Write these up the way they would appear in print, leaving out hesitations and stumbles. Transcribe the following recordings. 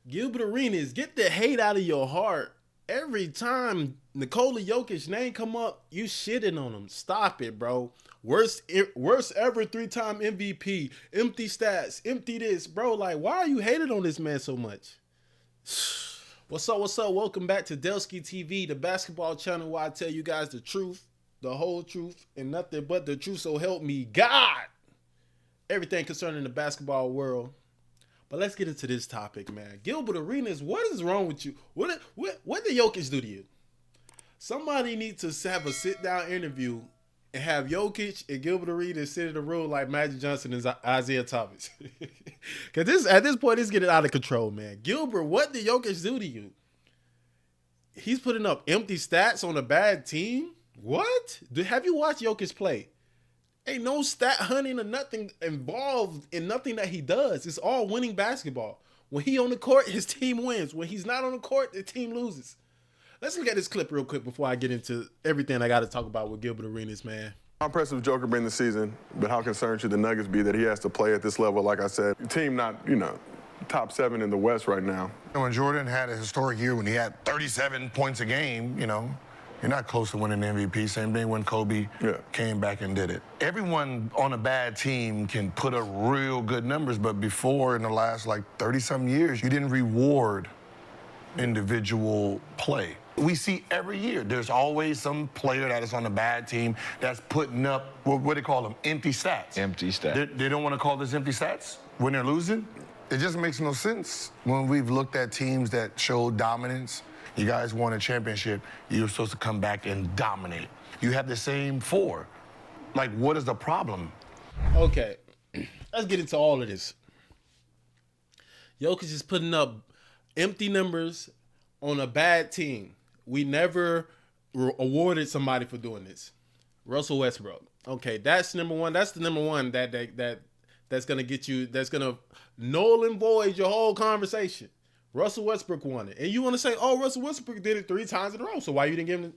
Gilbert Arenas, get the hate out of your heart. Every time Nikola Jokic name come up, you shitting on him. Stop it, bro. Worst ever 3-time MVP. Empty stats. Empty this, bro. Like, why are you hating on this man so much? What's up? What's up? Welcome back to Dellski TV, the basketball channel where I tell you guys the truth, the whole truth, and nothing but the truth. So help me God. Everything concerning the basketball world. But let's get into this topic, man. Gilbert Arenas, what is wrong with you? What did Jokic do to you? Somebody needs to have a sit-down interview and have Jokic and Gilbert Arenas sit in the room like Magic Johnson and Isaiah Thomas. Because at this point, it's getting out of control, man. Gilbert, what did Jokic do to you? He's putting up empty stats on a bad team? What? Have you watched Jokic play? Ain't no stat hunting or nothing involved in nothing that he does. It's all winning basketball. When he on the court, his team wins. When he's not on the court, the team loses. Let's look at this clip real quick before I get into everything I got to talk about with Gilbert Arenas, man. How impressive Joker been this season, but how concerned should the Nuggets be that he has to play at this level? Like I said, team not, top 7 in the West right now. When Jordan had a historic year when he had 37 points a game, you're not close to winning the MVP. Same thing when Kobe came back and did it. Everyone on a bad team can put up real good numbers, but before, in the last 30-some years, you didn't reward individual play. We see every year, there's always some player that is on a bad team that's putting up, what do they call them, empty stats. Empty stats. They don't want to call this empty stats when they're losing. It just makes no sense. When we've looked at teams that show dominance, you guys won a championship, you're supposed to come back and dominate. You have the same 4. What is the problem? Okay, let's get into all of this. Jokic is putting up empty numbers on a bad team. We never awarded somebody for doing this. Russell Westbrook. Okay, that's number one. That's the number one that's gonna get you. That's gonna null and void your whole conversation. Russell Westbrook won it, and you want to say, "Oh, Russell Westbrook did it 3 times in a row." So why you didn't give him?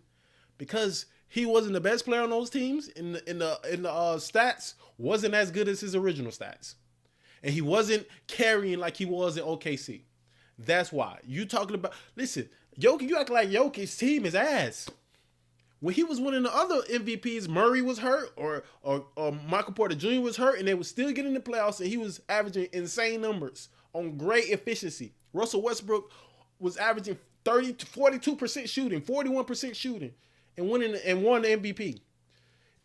Because he wasn't the best player on those teams. In the stats, wasn't as good as his original stats, and he wasn't carrying like he was in OKC. That's why you talking about. Listen, Jokic, you act like Jokic's team is ass. When he was winning the other MVPs, Murray was hurt or Michael Porter Jr. was hurt, and they were still getting the playoffs, and he was averaging insane numbers on great efficiency. Russell Westbrook was averaging 30 to 42% shooting, 41% shooting, and won the MVP.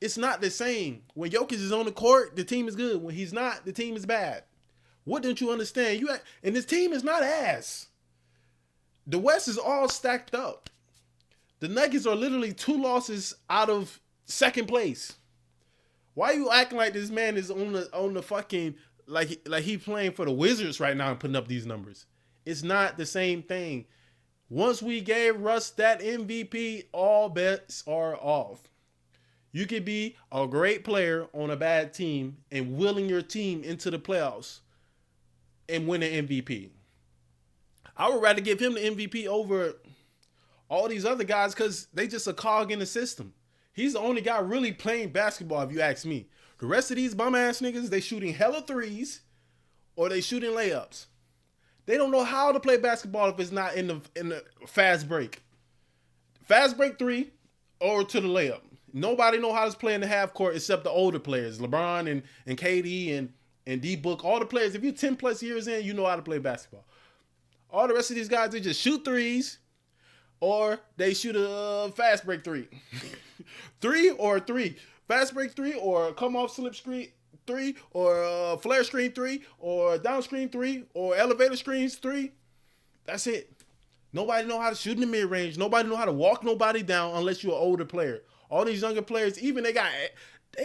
It's not the same. When Jokic is on the court, the team is good. When he's not, the team is bad. What don't you understand? And this team is not ass. The West is all stacked up. The Nuggets are literally 2 losses out of second place. Why are you acting like this man is on the fucking like he playing for the Wizards right now and putting up these numbers? It's not the same thing. Once we gave Russ that MVP, all bets are off. You could be a great player on a bad team and willing your team into the playoffs and win an MVP. I would rather give him the MVP over all these other guys because they just a cog in the system. He's the only guy really playing basketball, if you ask me. The rest of these bum-ass niggas, they shooting hella threes or they shooting layups. They don't know how to play basketball if it's not in the fast break. Fast break 3 or to the layup. Nobody know how to play in the half court except the older players. LeBron and KD and D-Book. All the players, if you're 10 plus years in, you know how to play basketball. All the rest of these guys, they just shoot threes or they shoot a fast break 3. 3. Fast break 3 or come off slip screen 3 or flare screen 3 or down screen 3 or elevator screens 3. That's it. Nobody know how to shoot in the mid-range. Nobody know how to walk nobody down unless you're an older player. All these younger players, even they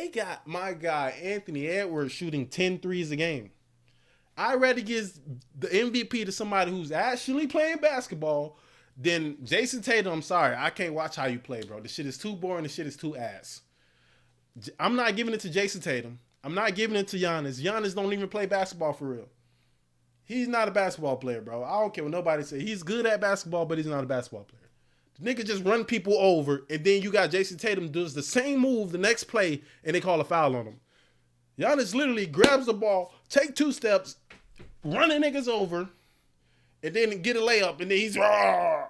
got my guy Anthony Edwards shooting 10 threes a game. I'd rather give the MVP to somebody who's actually playing basketball than Jason Tatum. I'm sorry, I can't watch how you play, bro. The shit is too boring. The shit is too ass. I'm not giving it to Jason Tatum. I'm not giving it to Giannis. Giannis don't even play basketball for real. He's not a basketball player, bro. I don't care what nobody say. He's good at basketball, but he's not a basketball player. The nigga just run people over, and then you got Jason Tatum does the same move the next play, and they call a foul on him. Giannis literally grabs the ball, take 2 steps, running niggas over, and then get a layup, and then he's raw.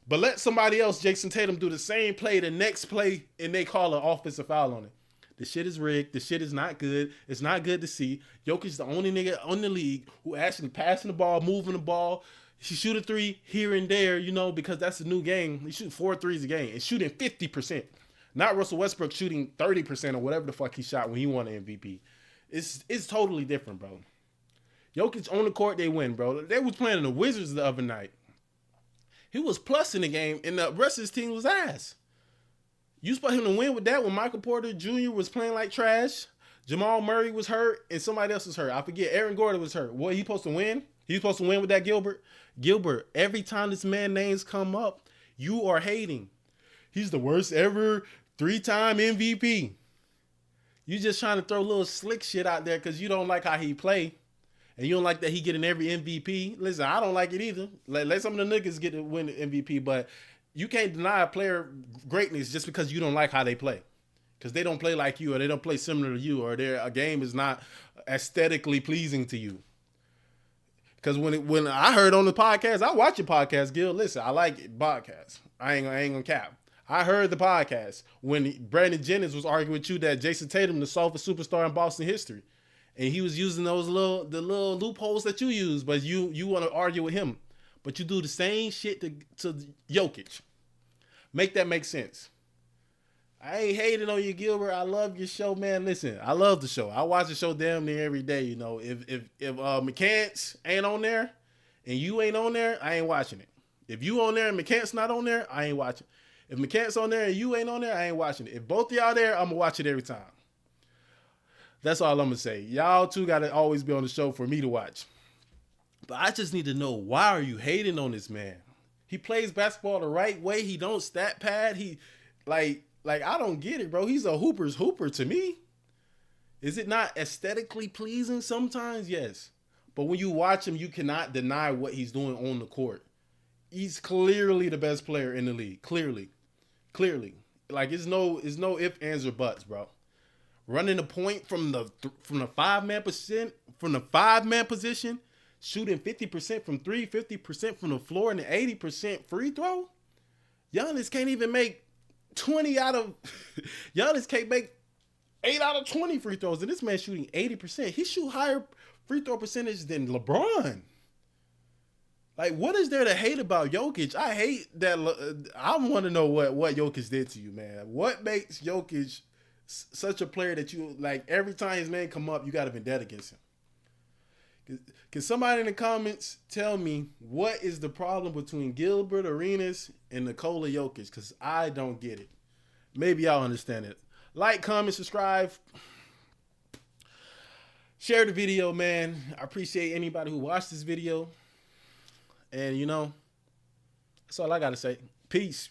But let somebody else, Jason Tatum, do the same play the next play, and they call an offensive foul on it. The shit is rigged. The shit is not good. It's not good to see. Jokic's the only nigga on the league who actually passing the ball, moving the ball. He shoot a three here and there, because that's a new game. He shooting 4 threes a game and shooting 50%. Not Russell Westbrook shooting 30% or whatever the fuck he shot when he won the MVP. It's totally different, bro. Jokic on the court, they win, bro. They was playing the Wizards the other night. He was plus in the game, and the rest of his team was ass. You expect him to win with that when Michael Porter Jr. was playing like trash, Jamal Murray was hurt, and somebody else was hurt. I forget, Aaron Gordon was hurt. What, he supposed to win? He supposed to win with that Gilbert? Gilbert, every time this man names come up, you are hating. He's the worst ever 3-time MVP. You just trying to throw little slick shit out there because you don't like how he play. And you don't like that he getting every MVP. Listen, I don't like it either. Let some of the niggas get to win the MVP, but you can't deny a player greatness just because you don't like how they play. Because they don't play like you, or they don't play similar to you, or their game is not aesthetically pleasing to you. Because when I heard on the podcast, I watch your podcast, Gil. Listen, I like it, podcasts. I ain't gonna cap. I heard the podcast when Brandon Jennings was arguing with you that Jason Tatum the softest superstar in Boston history. And he was using the little loopholes that you use, but you want to argue with him. But you do the same shit to Jokic. Make that make sense. I ain't hating on you, Gilbert. I love your show, man. Listen, I love the show. I watch the show damn near every day. If Mechanics ain't on there and you ain't on there, I ain't watching it. If you on there and Mechanics not on there, I ain't watching. If Mechanics on there and you ain't on there, I ain't watching it. If both of y'all there, I'm gonna watch it every time. That's all I'm going to say. Y'all two got to always be on the show for me to watch. But I just need to know, why are you hating on this man? He plays basketball the right way. He don't stat pad. He, I don't get it, bro. He's a hooper's hooper to me. Is it not aesthetically pleasing sometimes? Yes. But when you watch him, you cannot deny what he's doing on the court. He's clearly the best player in the league. Clearly. It's no ifs, ands, or buts, bro. Running the point from the 5-man position, shooting 50% from 3, 50% from the floor, and 80% free throw. Giannis can't even make 20 out of. Giannis can't make 8 out of 20 free throws, and this man's shooting 80%. He shoot higher free throw percentage than LeBron. Like, what is there to hate about Jokic? I hate that. I want to know what Jokic did to you, man. What makes Jokic such a player that you, like, every time his name come up, you got a vendetta against him? Can somebody in the comments tell me what is the problem between Gilbert Arenas and Nikola Jokic? Because I don't get it. Maybe y'all understand it. Like, comment, subscribe. Share the video, man. I appreciate anybody who watched this video. And, that's all I got to say. Peace.